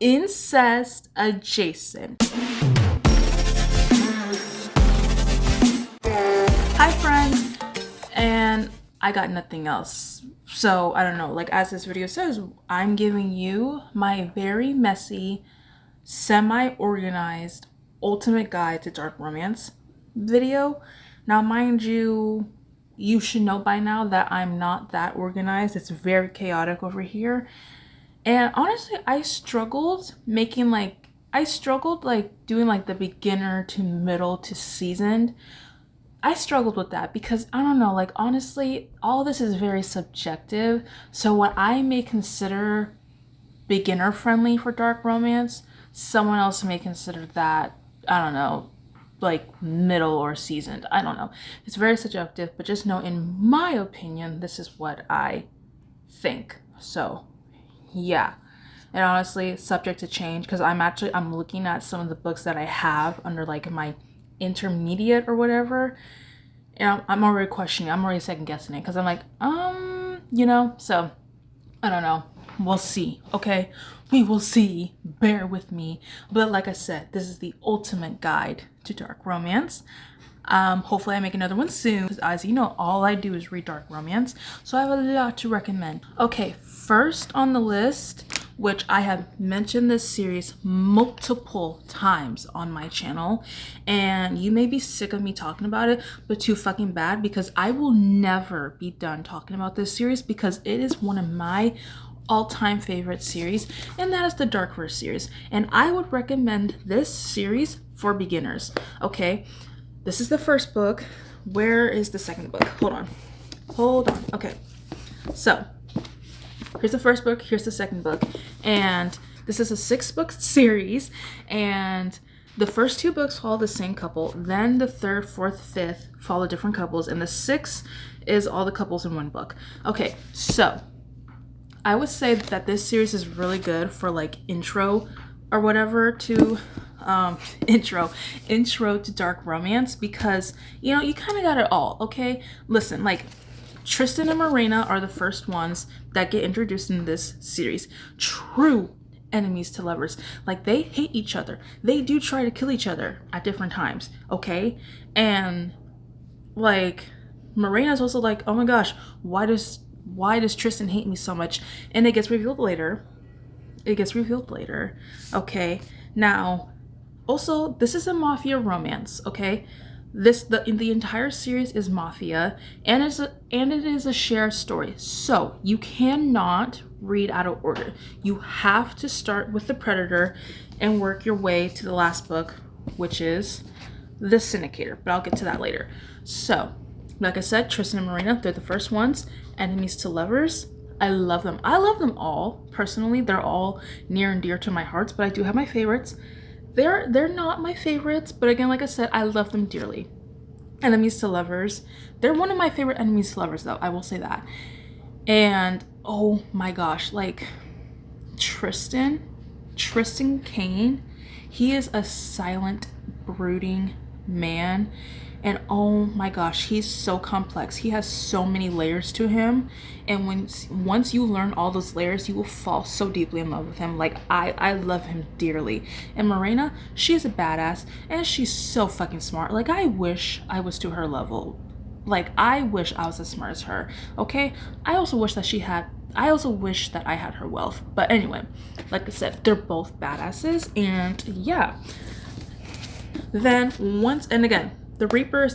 incest adjacent. Hi friends, and I got nothing else. So I don't know, like as this video says, I'm giving you my very messy, semi-organized ultimate guide to dark romance video. Now mind you, you should know by now that I'm not that organized. It's very chaotic over here. And honestly, I struggled doing like the beginner to middle to seasoned. I struggled with that because I don't know, like honestly, all this is very subjective. So what I may consider beginner friendly for dark romance, someone else may consider that, I don't know, like middle or seasoned. I don't know. It's very subjective, but just know in my opinion, this is what I think. So yeah. And honestly, subject to change because I'm looking at some of the books that I have under like my intermediate or whatever, and I'm already questioning, I'm already second guessing it because I'm like, you know, so I don't know. We'll see. Okay, we will see. Bear with me. But like I said, this is the ultimate guide to dark romance. Hopefully I make another one soon because as you know, all I do is read dark romance, so I have a lot to recommend. Okay, first on the list, which I have mentioned this series multiple times on my channel, and you may be sick of me talking about it, but too fucking bad because I will never be done talking about this series because it is one of my all-time favorite series, and that is the Darkverse series, and I would recommend this series for beginners. Okay, this is the first book. Where is the second book? Hold on. Okay, so here's the first book, here's the second book, and this is a 6-book series, and the first 2 books follow the same couple, then the 3rd, 4th, 5th follow different couples, and the 6th is all the couples in one book. Okay, so I would say that this series is really good for like intro or whatever to intro to dark romance because, you know, you kind of got it all. Okay, listen, like Tristan and Marina are the first ones that get introduced in this series. True enemies to lovers. Like they hate each other. They do try to kill each other at different times. Okay, and like Marina's also like, oh my gosh, why does Tristan hate me so much? And it gets revealed later. Okay, now also this is a mafia romance. Okay, the entire series is mafia, and it is a shared story, so you cannot read out of order. You have to start with the Predator and work your way to the last book, which is the Syndicator, but I'll get to that later. So like I said, Tristan and Marina, they're the first ones. Enemies to lovers, I love them. I love them all personally. They're all near and dear to my heart, but I do have my favorites. They're not my favorites, but again, like I said, I love them dearly. Enemies to lovers, they're one of my favorite enemies to lovers though, I will say that. And oh my gosh, like Tristan Kane, he is a silent, brooding man, and oh my gosh, he's so complex. He has so many layers to him, and once you learn all those layers, you will fall so deeply in love with him. Like I love him dearly. And Marina, she's a badass, and she's so fucking smart. Like I wish I was to her level. Like I wish I was as smart as her. Okay, I also wish that I had her wealth. But anyway, like I said, they're both badasses, and yeah. Then the Reaper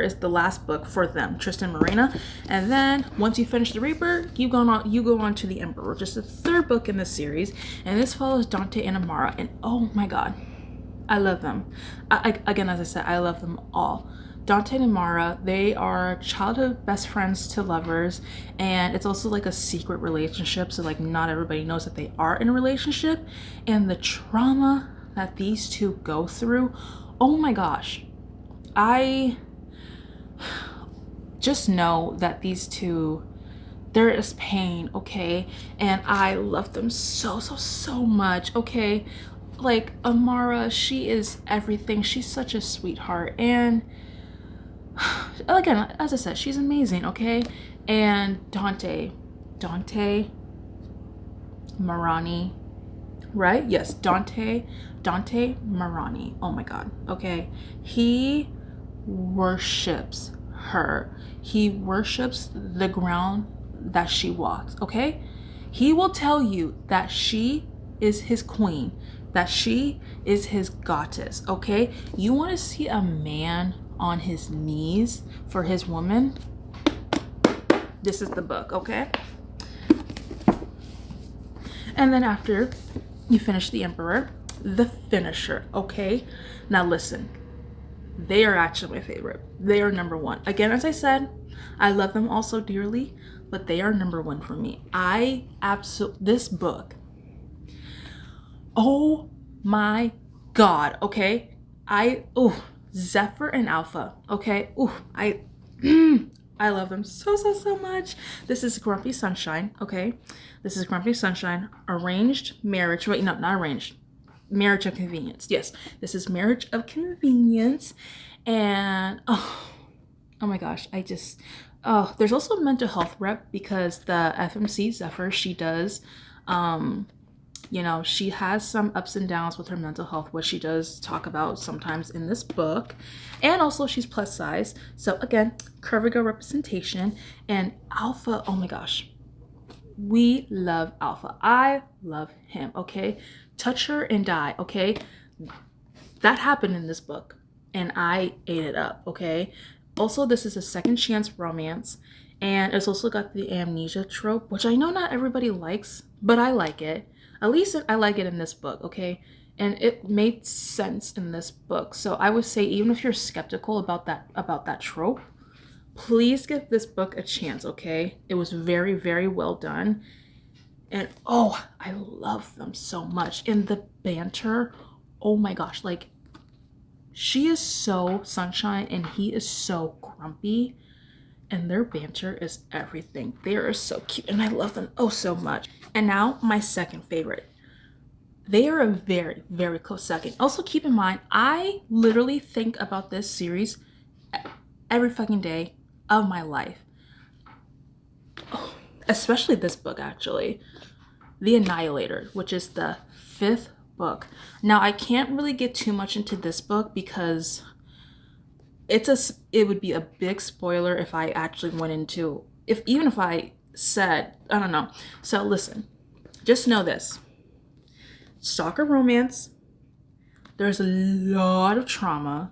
is the last book for them, Tristan and Marina. And then once you finish the Reaper, you go on to the Emperor, which is the 3rd book in the series, and this follows Dante and Amara. And oh my god, I love them. Again, as I said, I love them all. Dante and Amara, they are childhood best friends to lovers, and it's also like a secret relationship, so like not everybody knows that they are in a relationship. And the trauma that these two go through, oh my gosh, I just know that these two, there is pain, okay? And I love them so much, okay? Like Amara, she is everything. She's such a sweetheart, and again, as I said, she's amazing, okay? And Dante, Marani, right? Yes, Dante Marani. Oh my god. Okay. He worships her. He worships the ground that she walks, okay? He will tell you that she is his queen, that she is his goddess, okay? You want to see a man on his knees for his woman? This is the book, okay? And then after you finish the Emperor, the Finisher, okay? Now listen, they are actually my favorite. They are number one. Again, as I said, I love them all so dearly, but they are number one for me. This book, oh my god, okay? Zephyr and Alpha, okay? I love them so much. This is Grumpy Sunshine, okay? This is Grumpy Sunshine, arranged marriage. Wait, no, not arranged. Marriage of Convenience. Yes, this is Marriage of Convenience. And oh my gosh, there's also a mental health rep because the FMC Zephyr, she does, she has some ups and downs with her mental health, which she does talk about sometimes in this book. And also she's plus size. So again, curvy girl representation. And Alpha, oh my gosh, we love Alpha. I love him, okay? Touch her and die, okay? That happened in this book and I ate it up, okay? Also, this is a second chance romance, and it's also got the amnesia trope, which I know not everybody likes, but I like it. At least I like it in this book, okay? And it made sense in this book. So I would say, even if you're skeptical about that trope, please give this book a chance, okay? It was very, very well done. And oh, I love them so much. And the banter, oh my gosh, like, she is so sunshine and he is so grumpy, and their banter is everything. They are so cute and I love them oh so much. And now my second favorite. They are a very, very close second. Also keep in mind, I literally think about this series every fucking day of my life. Oh, especially this book, actually. The Annihilator, which is the 5th book. Now, I can't really get too much into this book because it would be a big spoiler if I actually went into, even if I said, I don't know. So listen, just know this. Stalker romance, there's a lot of trauma,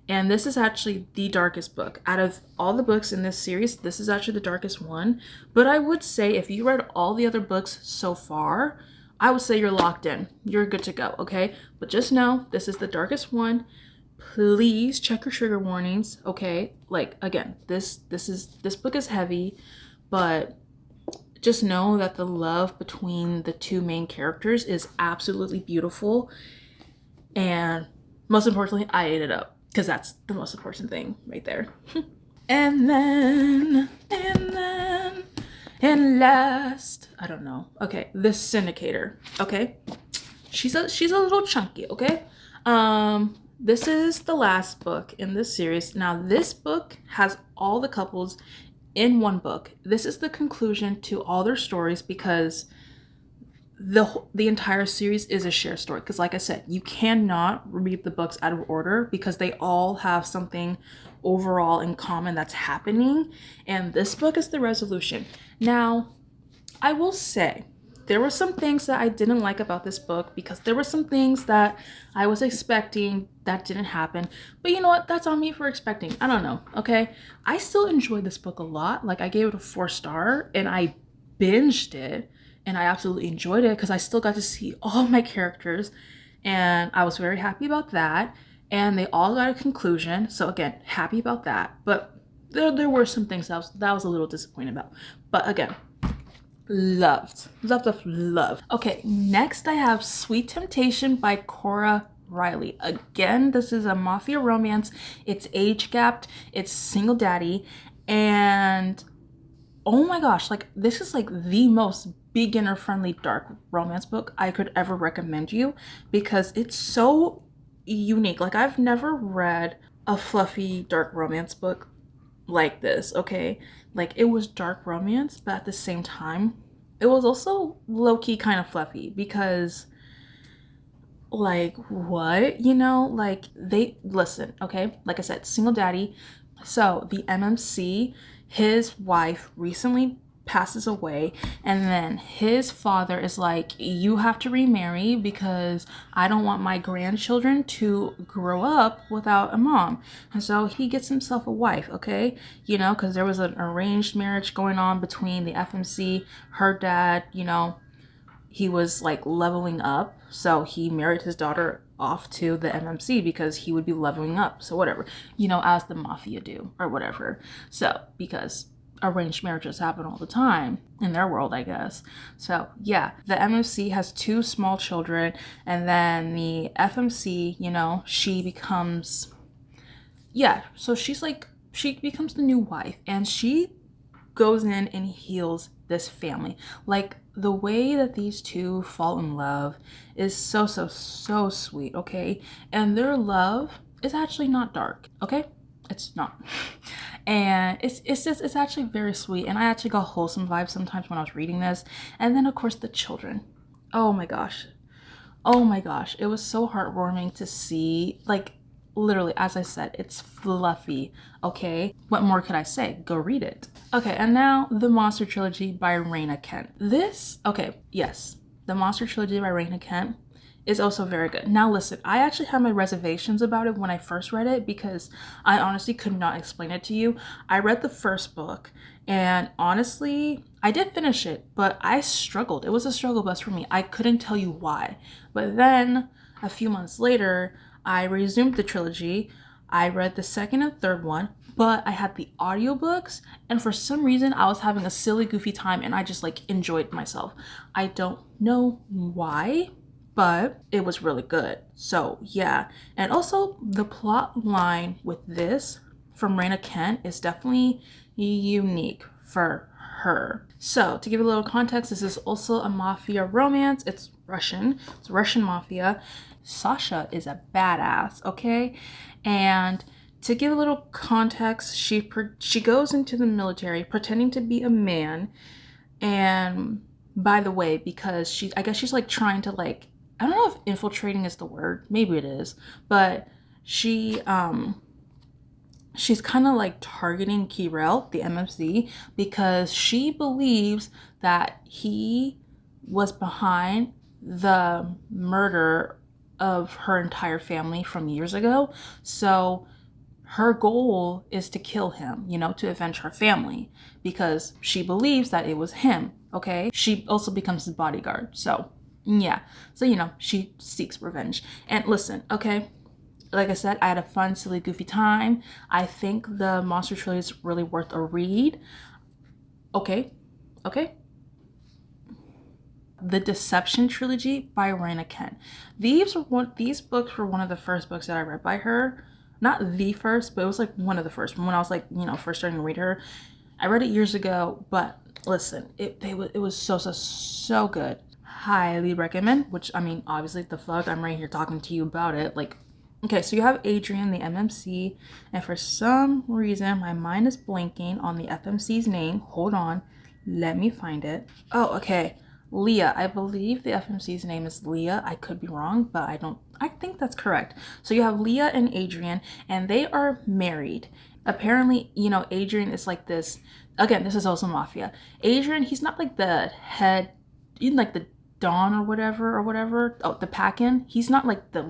and this is actually the darkest book. Out of all the books in this series, this is actually the darkest one. But I would say if you read all the other books so far, I would say you're locked in. You're good to go, okay? But just know, this is the darkest one. Please check your trigger warnings, okay? Like, again, this book is heavy, but just know that the love between the two main characters is absolutely beautiful. And most importantly, I ate it up, because that's the most important thing right there. And last, I don't know. Okay, the Syndicator. Okay, she's a little chunky. Okay, this is the last book in this series. Now, this book has all the couples in one book. This is the conclusion to all their stories, because the entire series is a shared story. Because like I said, you cannot read the books out of order because they all have something overall in common that's happening, and this book is the resolution. Now, I will say there were some things that I didn't like about this book, because there were some things that I was expecting that didn't happen. But you know what? That's on me for expecting. I don't know, okay? I still enjoyed this book a lot. Like, I gave it a 4-star and I binged it, and I absolutely enjoyed it because I still got to see all my characters, and I was very happy about that. And they all got a conclusion. So again, happy about that. But there were some things that I was a little disappointed about. But again, loved. Okay, next I have Sweet Temptation by Cora Reilly. Again, this is a mafia romance. It's age gapped. It's single daddy. And oh my gosh, like, this is like the most beginner friendly dark romance book I could ever recommend you, because it's so unique. Like, I've never read a fluffy dark romance book like this, okay? Like, it was dark romance, but at the same time, it was also low-key kind of fluffy, because Like, what? You know, like, they listen, okay? Like I said, single daddy. So the MMC, his wife recently passes away, and then his father is like, you have to remarry because I don't want my grandchildren to grow up without a mom. And so he gets himself a wife, okay? You know, because there was an arranged marriage going on between the FMC, her dad, you know, he was like leveling up, so he married his daughter off to the MMC because he would be leveling up. So whatever, you know, as the mafia do or whatever. So because arranged marriages happen all the time in their world, I guess. So yeah, the MMC has two small children, and then the FMC, you know, she becomes, yeah, so she's like, she becomes the new wife, and she goes in and heals this family. Like, the way that these two fall in love is so sweet, okay? And their love is actually not dark, okay? It's not. And it's actually very sweet, and I actually got wholesome vibes sometimes when I was reading this. And then of course the children. Oh my gosh. Oh my gosh, it was so heartwarming to see. Like, literally, as I said, it's fluffy, okay? What more could I say? Go read it. Okay, and now the Monster Trilogy by Rina Kent. This, okay, yes, the Monster Trilogy by Rina Kent is also very good. Now listen, I actually had my reservations about it when I first read it because I honestly could not explain it to you. I read the first book, and honestly, I did finish it, but I struggled. It was a struggle bus for me. I couldn't tell you why. But then a few months later, I resumed the trilogy. I read the second and third one, but I had the audiobooks, and for some reason I was having a silly goofy time, and I just like enjoyed myself. I don't know why, but it was really good. So yeah, and also the plot line with this from Rina Kent is definitely unique for her. So to give you a little context, this is also a mafia romance. It's Russian. It's Russian mafia. Sasha is a badass, okay? And to give a little context, she goes into the military pretending to be a man. And by the way, because I guess she's like trying to like, I don't know if infiltrating is the word, maybe it is, but she's kind of like targeting Kirel, the MMC, because she believes that he was behind the murder of her entire family from years ago. So her goal is to kill him, you know, to avenge her family, because she believes that it was him, okay? She also becomes his bodyguard. So yeah, so you know, she seeks revenge. And listen, okay, like I said, I had a fun, silly, goofy time. I think the Monster Trilogy is really worth a read. Okay. The Deception Trilogy by Rina Kent. These books were one of the first books that I read by her. Not the first, but it was like one of the first. When I was like, you know, first starting to read her. I read it years ago, but listen, it was so good. Highly recommend, which I mean, obviously the fuck, I'm right here talking to you about it. Like, okay, so you have Adrian, the MMC, and for some reason my mind is blanking on the FMC's name. Hold on, let me find it. Oh, okay. Leah. I believe the FMC's name is Leah. I could be wrong, but I think that's correct. So you have Leah and Adrian, and they are married. Apparently, you know, Adrian is like this, again, this is also mafia. Adrian, he's not like the head, even like the Don or whatever. Oh, the Packin. He's not like the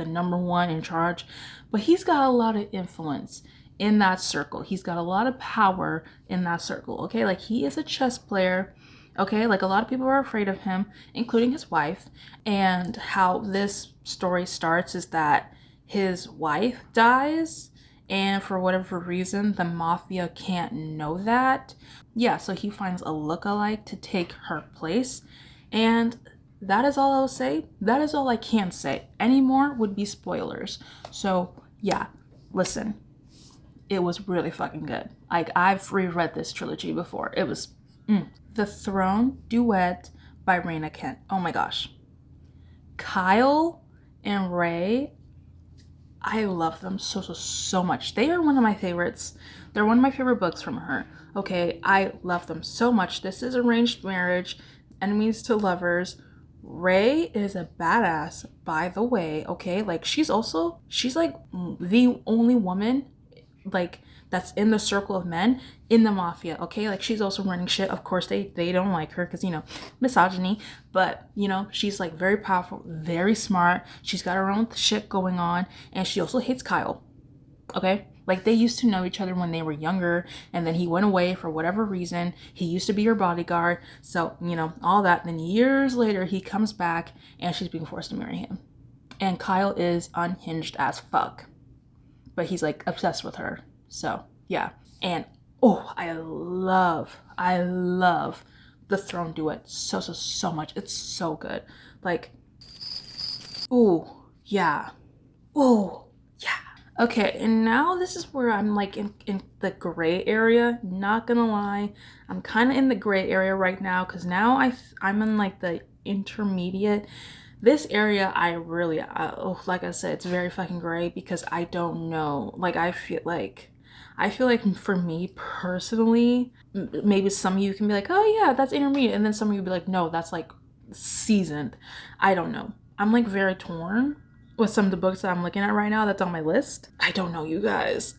number one in charge, but he's got a lot of influence in that circle. He's got a lot of power in that circle, okay? Like, he is a chess player. Okay, like a lot of people are afraid of him, including his wife. And how this story starts is that his wife dies, and for whatever reason, the mafia can't know that. Yeah, so he finds a lookalike to take her place. And that is all I'll say. That is all I can say. Any more would be spoilers. So yeah, listen, it was really fucking good. Like, I've reread this trilogy before. It was The Throne Duet by Rina Kent. Oh my gosh. Kyle and Ray, I love them so much. They are one of my favorites. They're one of my favorite books from her. Okay, I love them so much. This is arranged marriage, enemies to lovers, Ray is a badass, by the way, okay? Like, she's like the only woman, like, that's in the circle of men in the mafia, okay? Like, she's also running shit. Of course, they don't like her because, you know, misogyny. But, you know, she's, like, very powerful, very smart. She's got her own shit going on. And she also hates Kyle, okay? Like, they used to know each other when they were younger, and then he went away for whatever reason. He used to be her bodyguard, so, you know, all that. Then years later, he comes back, and she's being forced to marry him. And Kyle is unhinged as fuck. But he's, like, obsessed with her. So, yeah. And, oh, I love the Throne Duet so much. It's so good. Like, ooh, yeah. Ooh, yeah. Okay, and now this is where I'm like in the gray area. Not gonna lie, I'm kind of in the gray area right now because now I'm in like the intermediate. This area I really, like I said, it's very fucking gray because I don't know. Like I feel like for me personally, maybe some of you can be like, oh yeah, that's intermediate, and then some of you be like, no, that's like seasoned. I don't know. I'm like very torn with some of the books that I'm looking at right now that's on my list. I don't know, you guys.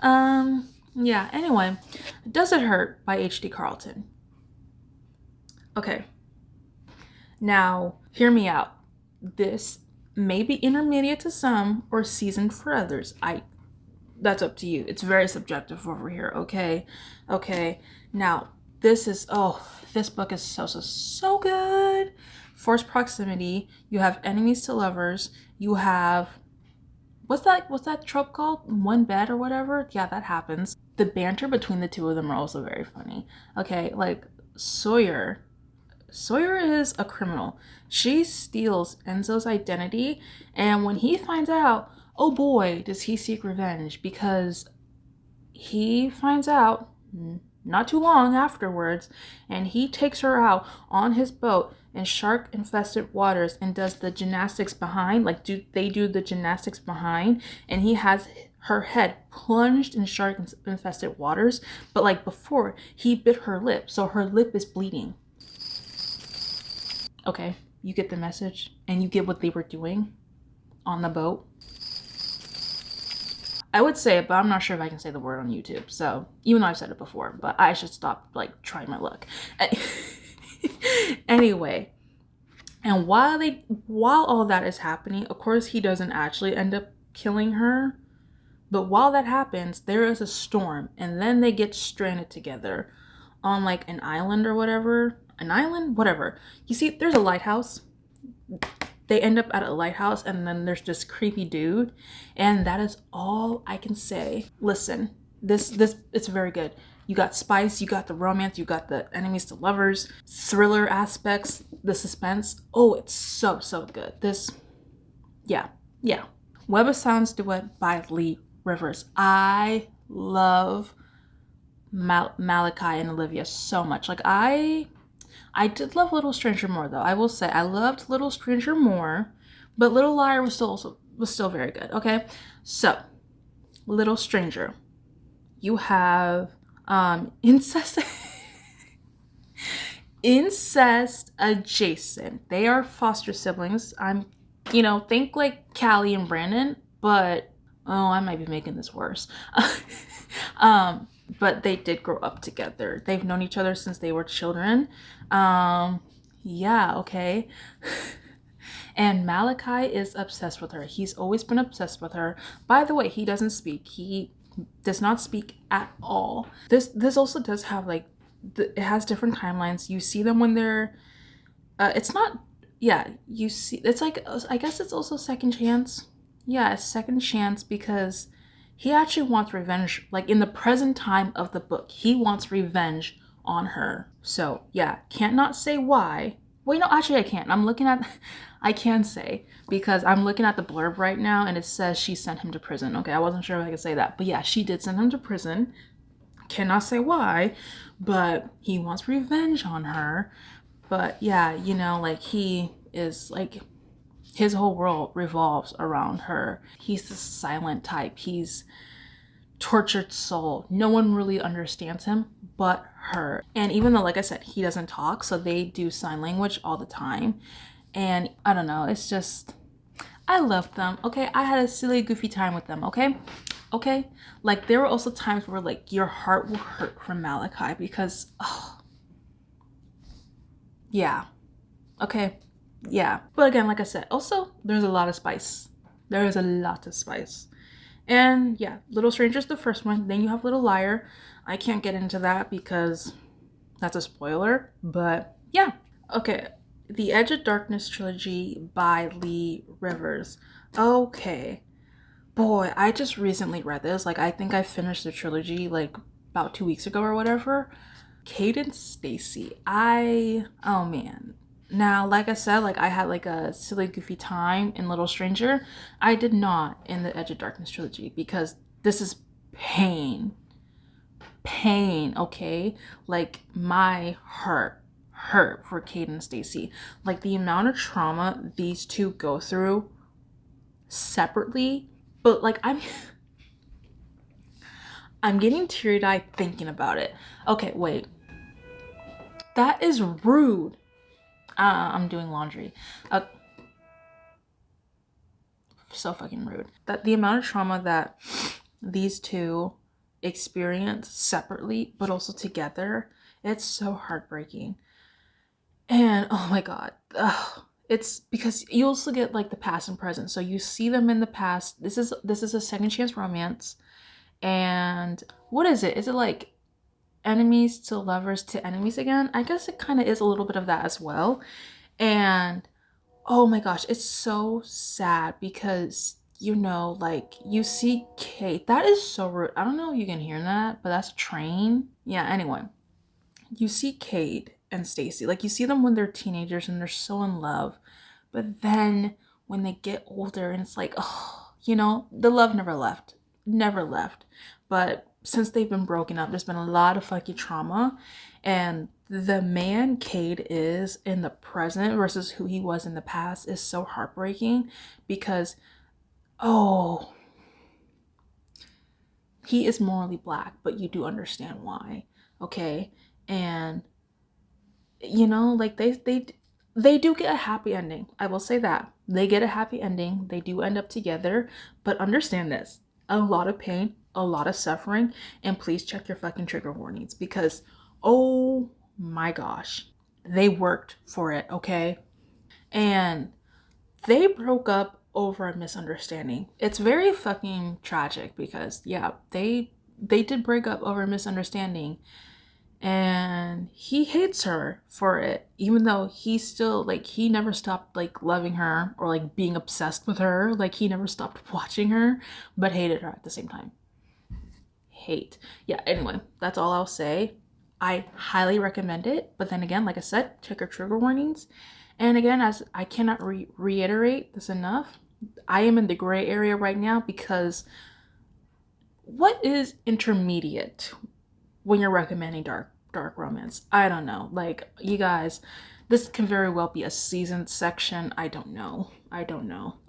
Yeah, anyway, Does It Hurt by H.D. Carlton. Okay. Now, hear me out. This may be intermediate to some or seasoned for others. That's up to you. It's very subjective over here, okay? Okay. Now, this book is so good. Forced proximity. You have enemies to lovers. You have, what's that trope called? One bed or whatever? Yeah, that happens. The banter between the two of them are also very funny. Okay, like Sawyer is a criminal. She steals Enzo's identity, and when he finds out, oh boy, does he seek revenge, because he finds out not too long afterwards, and he takes her out on his boat in shark-infested waters and does the gymnastics behind, they do the gymnastics behind, and he has her head plunged in shark-infested waters, but like before, he bit her lip, so her lip is bleeding. Okay, you get the message, and you get what they were doing on the boat. I would say it, but I'm not sure if I can say the word on YouTube. So, even though I've said it before, but I should stop, like, trying my luck. Anyway, and while all that is happening, of course, he doesn't actually end up killing her. But while that happens, there is a storm, and then they get stranded together on, like, an island or whatever. An island? Whatever. You see, there's a lighthouse. They end up at a lighthouse, and then there's this creepy dude, and that is all I can say. Listen, this it's very good. You got spice, you got the romance, you got the enemies to lovers, thriller aspects, the suspense. Oh, it's so good. Yeah. Web of Silence Duet by Leigh Rivers. I love Malachi and Olivia so much. Like I did love Little Stranger more, though. I will say I loved Little Stranger more, but Little Liar was still very good. Okay, so Little Stranger, you have incest incest adjacent. They are foster siblings. Think like Callie and Brandon, but I might be making this worse. But they did grow up together. They've known each other since they were children. Yeah, okay. And Malachi is obsessed with her. He's always been obsessed with her. By the way, he doesn't speak. He does not speak at all. This also does have like, it has different timelines. You see them when they're, it's not, yeah, you see, it's like, I guess it's also second chance. Yeah, it's second chance because he actually wants revenge, like in the present time of the book. He wants revenge on her. So yeah, can't not say why. Wait, no, actually I can't. I can say, because I'm looking at the blurb right now and it says she sent him to prison. Okay, I wasn't sure if I could say that. But yeah, she did send him to prison. Cannot say why, but he wants revenge on her. But yeah, like he is like, his whole world revolves around her. He's the silent type. He's tortured soul. No one really understands him, but hurt. And even though, like I said, he doesn't talk, so they do sign language all the time. And I don't know, it's just, I loved them. Okay, I had a silly, goofy time with them. Okay. Like there were also times where like your heart will hurt from Malachi because, oh, yeah. Okay, yeah. But again, like I said, also there's a lot of spice. There is a lot of spice. And yeah, Little Stranger's the first one. Then you have Little Liar. I can't get into that because that's a spoiler. But yeah. Okay. The Edge of Darkness trilogy by Leigh Rivers. Okay. Boy, I just recently read this. Like I think I finished the trilogy like about 2 weeks ago or whatever. Cade and Stacy. Oh man. Now, like I said, like I had like a silly goofy time in Little Stranger. I did not in the Edge of Darkness trilogy because this is pain. Pain, okay? Like my heart hurt for Cade and Stacy. Like the amount of trauma these two go through separately, but like I'm getting teary-eyed thinking about it. Okay, wait. That is rude. I'm doing laundry. So fucking rude. That the amount of trauma that these two experience separately, but also together, it's so heartbreaking. And oh my god, it's because you also get like the past and present. So you see them in the past. This is a second chance romance. And what is it? Is it like enemies to lovers to enemies again? I guess it kind of is a little bit of that as well. And oh my gosh, it's so sad because like you see Kate. That is so rude. I don't know if you can hear that, but that's a train. Yeah, anyway. You see Kate and Stacy. Like you see them when they're teenagers and they're so in love. But then when they get older and it's like, oh, the love never left. Never left. But since they've been broken up, there's been a lot of fucking trauma. And the man Cade is in the present versus who he was in the past is so heartbreaking because, oh, he is morally black, but you do understand why, okay? And like they do get a happy ending. I will say that they get a happy ending. They do end up together, but understand this: a lot of pain, a lot of suffering, and please check your fucking trigger warnings because, oh my gosh, they worked for it, okay? And they broke up over a misunderstanding. It's very fucking tragic because yeah, they did break up over a misunderstanding. And he hates her for it, even though he still like he never stopped like loving her or like being obsessed with her. Like he never stopped watching her, but hated her at the same time. Hate. Yeah, anyway, that's all I'll say. I highly recommend it, but then again, like I said, check your trigger warnings. And again, as I cannot reiterate this enough, I am in the gray area right now because what is intermediate when you're recommending dark romance? I don't know. Like, you guys, this can very well be a seasoned section. I don't know.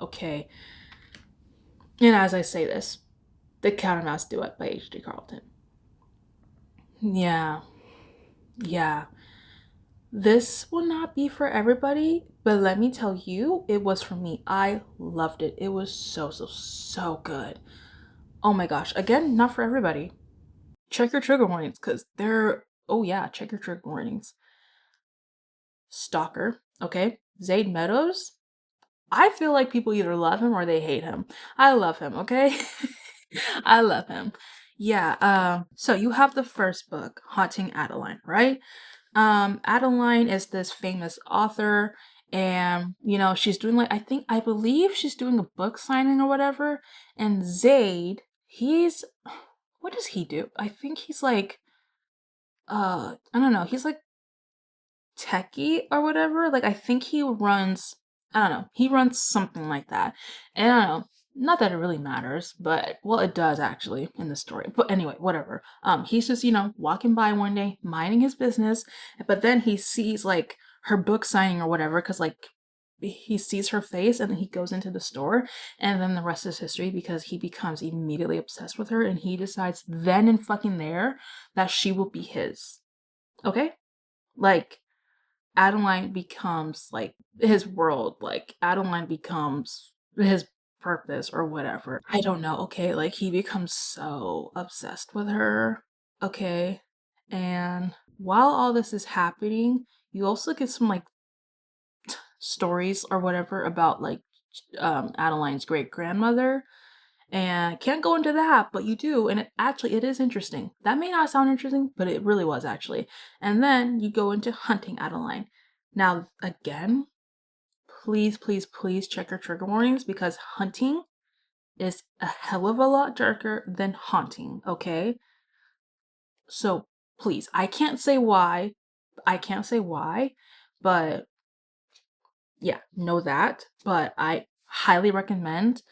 Okay. And as I say this, the Cat and Mouse Duet by H.D. Carlton. Yeah. This will not be for everybody, but let me tell you, it was for me. I loved it. It was so good. Oh my gosh. Again, not for everybody. Check your trigger warnings because check your trigger warnings. Stalker, okay? Zade Meadows. I feel like people either love him or they hate him. I love him, okay? I love him. Yeah, so you have the first book, Haunting Adeline, right? Adeline is this famous author and she's doing like I believe she's doing a book signing or whatever. And Zade, what does he do? I think he's like I don't know, he's like techie or whatever. Like I think he runs, I don't know, he runs something like that. And I don't know, not that it really matters, but well, it does actually in the story. But anyway, whatever. He's just, walking by one day, minding his business, but then he sees like her book signing or whatever, because like he sees her face and then he goes into the store, and then the rest is history because he becomes immediately obsessed with her and he decides then and fucking there that she will be his. Okay? Like, Adeline becomes like his world, like Adeline becomes his purpose or whatever. I don't know, okay? Like, he becomes so obsessed with her, okay? And while all this is happening, you also get some like stories or whatever about like Adeline's great grandmother, and can't go into that, but you do, and it is interesting. That may not sound interesting, but it really was actually. And then you go into hunting Adeline. Now again, please, please, please check your trigger warnings because hunting is a hell of a lot darker than haunting, okay? So please, I can't say why. I can't say why, but yeah, know that. But I highly recommend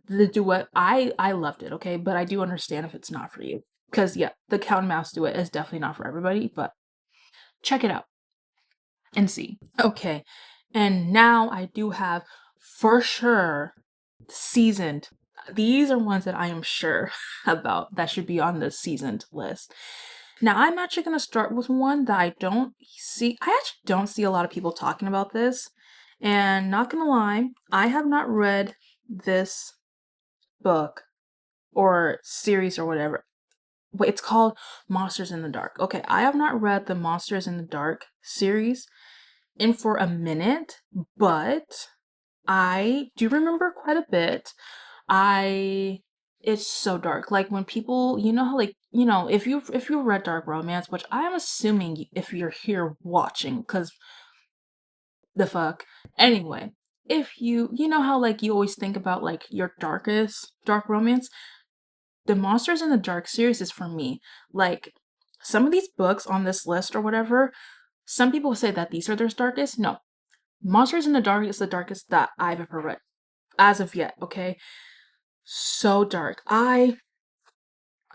the duet. I loved it, okay? But I do understand if it's not for you. Because yeah, the Cat and Mouse duet is definitely not for everybody, but check it out and see. Okay. And now I do have for sure seasoned. These are ones that I am sure about that should be on the seasoned list. Now I'm actually going to start with one that I actually don't see a lot of people talking about this. And not gonna lie, I have not read this book or series or whatever. But it's called Monsters in the Dark. Okay, I have not read the Monsters in the Dark series in for a minute, but I do remember quite a bit. It's so dark. Like when people, you know how like, you know, if you read dark romance, which I am assuming if you're here watching, cuz the fuck. Anyway, if you know how like you always think about like your darkest dark romance, the Monsters in the Dark series is for me. Like some of these books on this list or whatever, some people say that these are their darkest. No, Monsters in the Dark is the darkest that I've ever read as of yet. Okay, so dark. I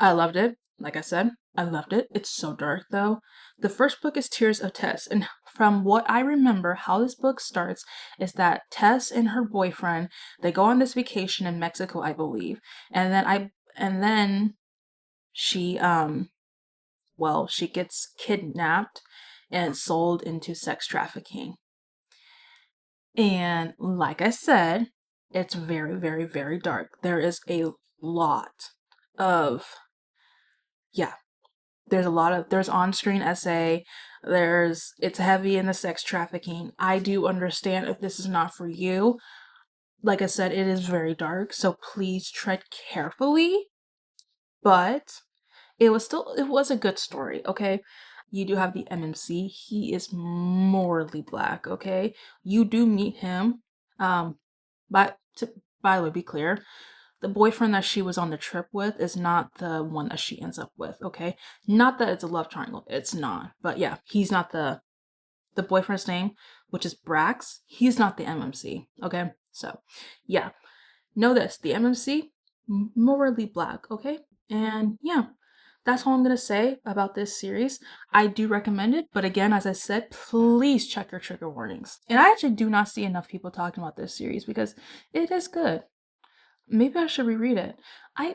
loved it. Like I said, I loved it. It's so dark though. The first book is Tears of Tess, and from what I remember, how this book starts is that Tess and her boyfriend, they go on this vacation in Mexico, I believe. And then she she gets kidnapped and sold into sex trafficking. And like I said, it's very, very, very dark. There is a lot of, yeah, there's on-screen essay, it's heavy in the sex trafficking. I do understand if this is not for you. Like I said, it is very dark, so please tread carefully, but it was a good story, okay? You do have the MMC. He is morally black, okay? You do meet him. But by the way, be clear, the boyfriend that she was on the trip with is not the one that she ends up with, okay? Not that it's a love triangle. It's not. But yeah, he's not the boyfriend's name, which is Brax. He's not the MMC, okay? So, yeah. Know this, the MMC, morally black, okay? And yeah, that's all I'm gonna say about this series. I do recommend it, but again, as I said, please check your trigger warnings. And I actually do not see enough people talking about this series because it is good. Maybe I should reread it.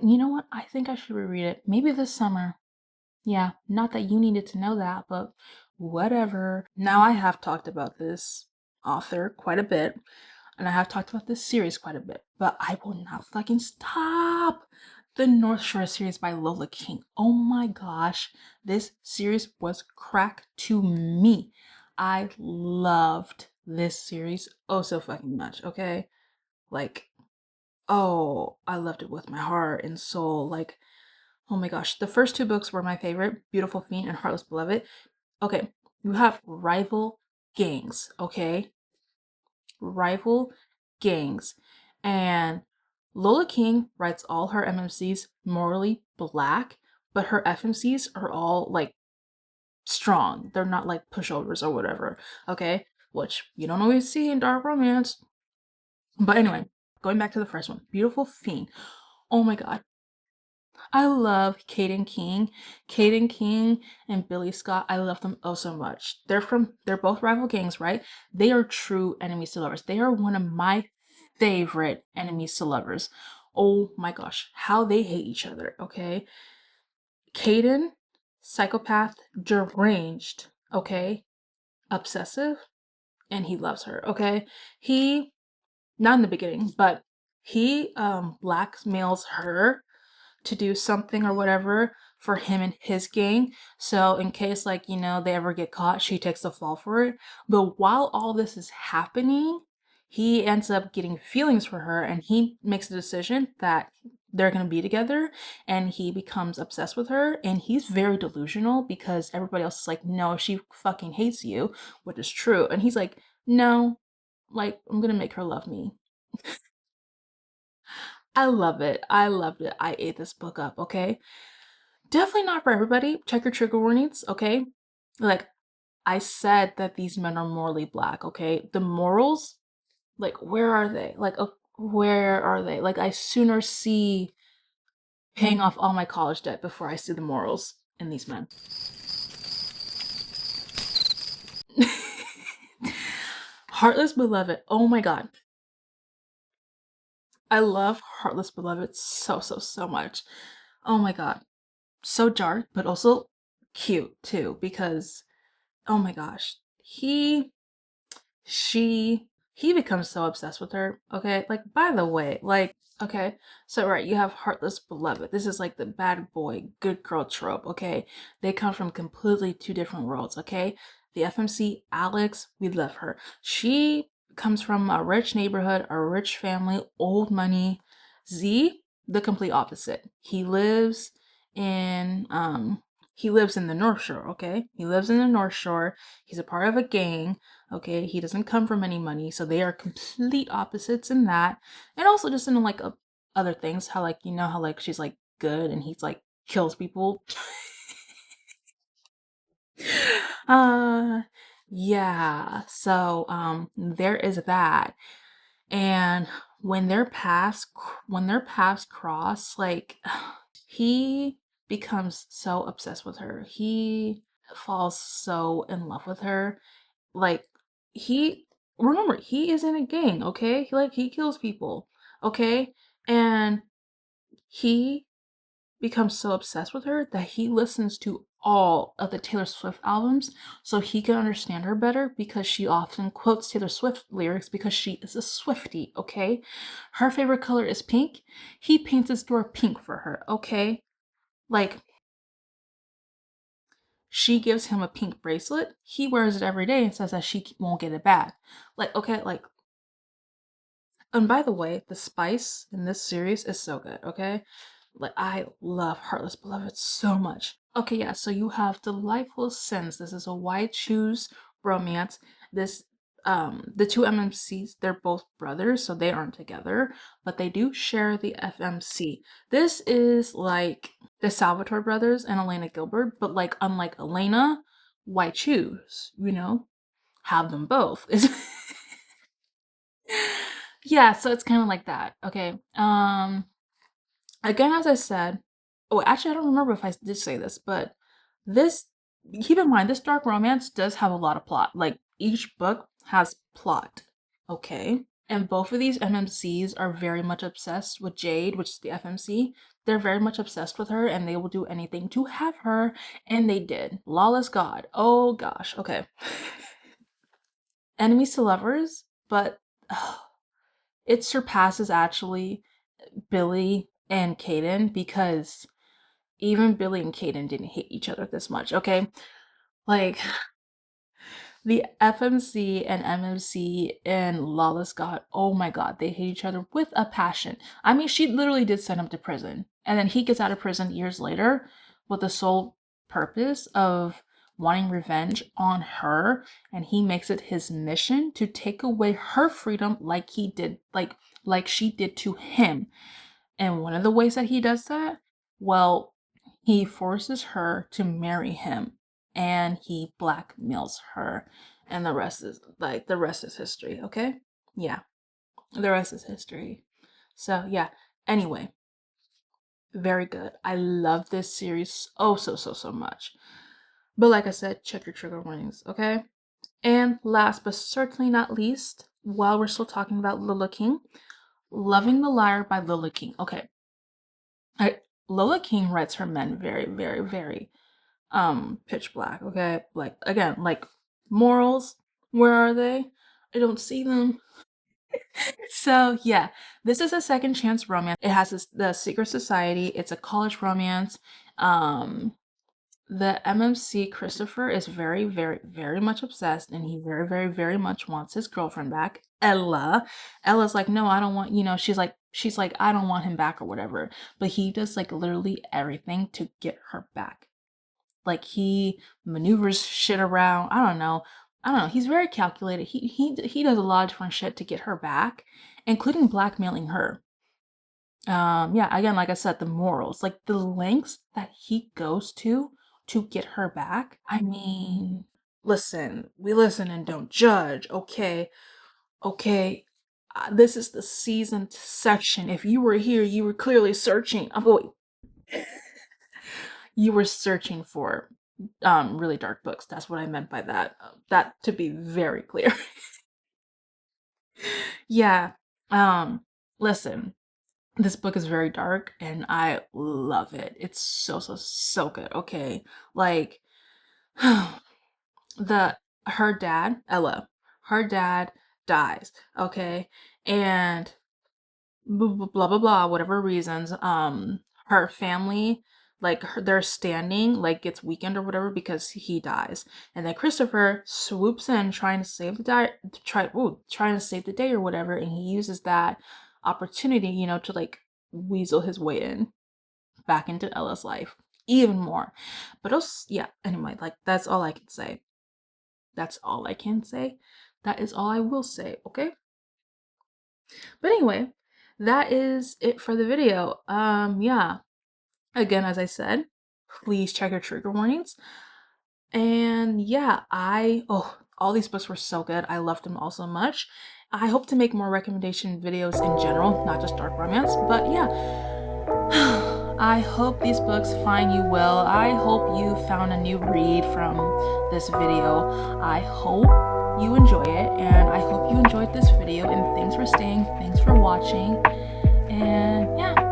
You know what? I think I should reread it. Maybe this summer. Yeah, not that you needed to know that, but whatever. Now I have talked about this author quite a bit, and I have talked about this series quite a bit, but I will not fucking stop. The North Shore series by Lola King. Oh my gosh, this series was crack to me. I loved this series oh so fucking much, okay? Like, oh, I loved it with my heart and soul. Like, oh my gosh, the first two books were my favorite, Beautiful Fiend and Heartless Beloved. Okay, you have rival gangs, okay? Rival gangs. And Lola King writes all her MMCs morally black, but her FMCs are all like strong. They're not like pushovers or whatever, okay? Which you don't always see in dark romance. But anyway, going back to the first one, Beautiful Fiend. Oh my god. I love Caden King. Caden King and Billy Scott, I love them oh so much. They're both rival gangs, right? They are true enemies to lovers. They are one of my favorite enemies to lovers. Oh my gosh, how they hate each other, okay? Caden, psychopath, deranged, okay? Obsessive, and he loves her, okay? He, not in the beginning, but he blackmails her to do something or whatever for him and his gang. So in case like, you know, they ever get caught, she takes the fall for it. But while all this is happening, he ends up getting feelings for her and he makes the decision that they're going to be together and he becomes obsessed with her and he's very delusional because everybody else is like, no, she fucking hates you, which is true. And he's like, no, like I'm going to make her love me. I love it. I loved it. I ate this book up, okay? Definitely not for everybody. Check your trigger warnings, okay? Like, I said that these men are morally black, okay? The morals, like, where are they? Like, where are they? Like, I sooner see paying off all my college debt before I see the morals in these men. Heartless Beloved. Oh my god. I love Heartless Beloved so much. Oh my god. So dark, but also cute too, because oh my gosh. She he becomes so obsessed with her, okay? Like, by the way, like, okay, so right, you have Heartless Beloved. This is like the bad boy good girl trope, okay? They come from completely two different worlds, okay? The FMC Alex, we love her. She comes from a rich neighborhood, a rich family, old money. Z, the complete opposite. He lives in the North Shore, okay? He lives in the North Shore. He's a part of a gang. Okay, he doesn't come from any money, so they are complete opposites in that. And also just in like other things, how like you know how like she's like good and he's like kills people. uh yeah. So there is that. And when their paths cross, like he becomes so obsessed with her. He falls so in love with her like he remember he is in a gang, okay? He kills people, okay? And he becomes so obsessed with her that he listens to all of the Taylor Swift albums so he can understand her better because she often quotes Taylor Swift lyrics because she is a Swiftie, okay? Her favorite color is pink. He paints his door pink for her, okay? Like she gives him a pink bracelet. He wears it every day and says that she won't get it back. Like, okay, like, and by the way, the spice in this series is so good, okay? Like, I love Heartless Beloved so much. Okay, yeah, so you have Delightful Sins. This is a wide choose romance. The two MMCs, they're both brothers, so they aren't together, but they do share the FMC. This is like the Salvatore brothers and Elena Gilbert, but like, unlike Elena, why choose? You know, have them both. Yeah, so it's kind of like that. Okay. Again, as I said, oh, actually, I don't remember if I did say this, but this, keep in mind, this dark romance does have a lot of plot. Like, each book has plot. Okay. And both of these MMCs are very much obsessed with Jade, which is the FMC. They're very much obsessed with her and they will do anything to have her. And they did. Lawless God. Oh gosh. Okay. Enemies to lovers, but it surpasses actually Billy and Caden because even Billy and Caden didn't hate each other this much, okay? Like, the FMC and MMC and Lala Scott, oh my god, they hate each other with a passion. I mean, she literally did send him to prison. And then he gets out of prison years later with the sole purpose of wanting revenge on her. And he makes it his mission to take away her freedom like she did to him. And one of the ways that he does that, well, he forces her to marry him and he blackmails her. And the rest is history, okay? Yeah. The rest is history. So, yeah. Anyway, Very good. I love this series so much. But like I said, check your trigger warnings, okay? And last but certainly not least, while we're still talking about Lola King, Loving the Liar by Lola King. Okay. Lola King writes her men very pitch black, okay? Like, again, like, morals, where are they? I don't see them. So yeah, this is a second chance romance. It has the secret society. It's a college romance. um the MMC Christopher is very much obsessed, and he very much wants his girlfriend back, Ella's like, no, I don't want, she's like I don't want him back or whatever, but he does like literally everything to get her back. Like, he maneuvers shit around. I don't know. He's very calculated. He does a lot of different shit to get her back, including blackmailing her. Yeah, again, like I said, the morals, like the lengths that he goes to get her back. I mean, listen, we listen and don't judge, okay? Okay. This is the seasoned section. If you were here, you were clearly searching. You were searching for really dark books. That's what I meant by that. That, to be very clear. Yeah. Listen, this book is very dark and I love it. It's so good. Okay. Like, the her dad, Ella, her dad dies, okay? And blah blah blah, whatever reasons, her family, like, their standing like gets weakened or whatever because he dies, and then Christopher swoops in trying to save the trying to save the day or whatever, and he uses that opportunity, to like weasel his way in back into Ella's life even more. But also, yeah, anyway, like, that's all I can say. That's all I can say. That is all I will say, okay? But anyway, that is it for the video. Yeah. Again, as I said, please check your trigger warnings. And yeah, all these books were so good. I loved them all so much. I hope to make more recommendation videos in general, not just dark romance. But yeah, I hope these books find you well. I hope you found a new read from this video. I hope you enjoy it, and I hope you enjoyed this video, and thanks for staying, thanks for watching, and yeah.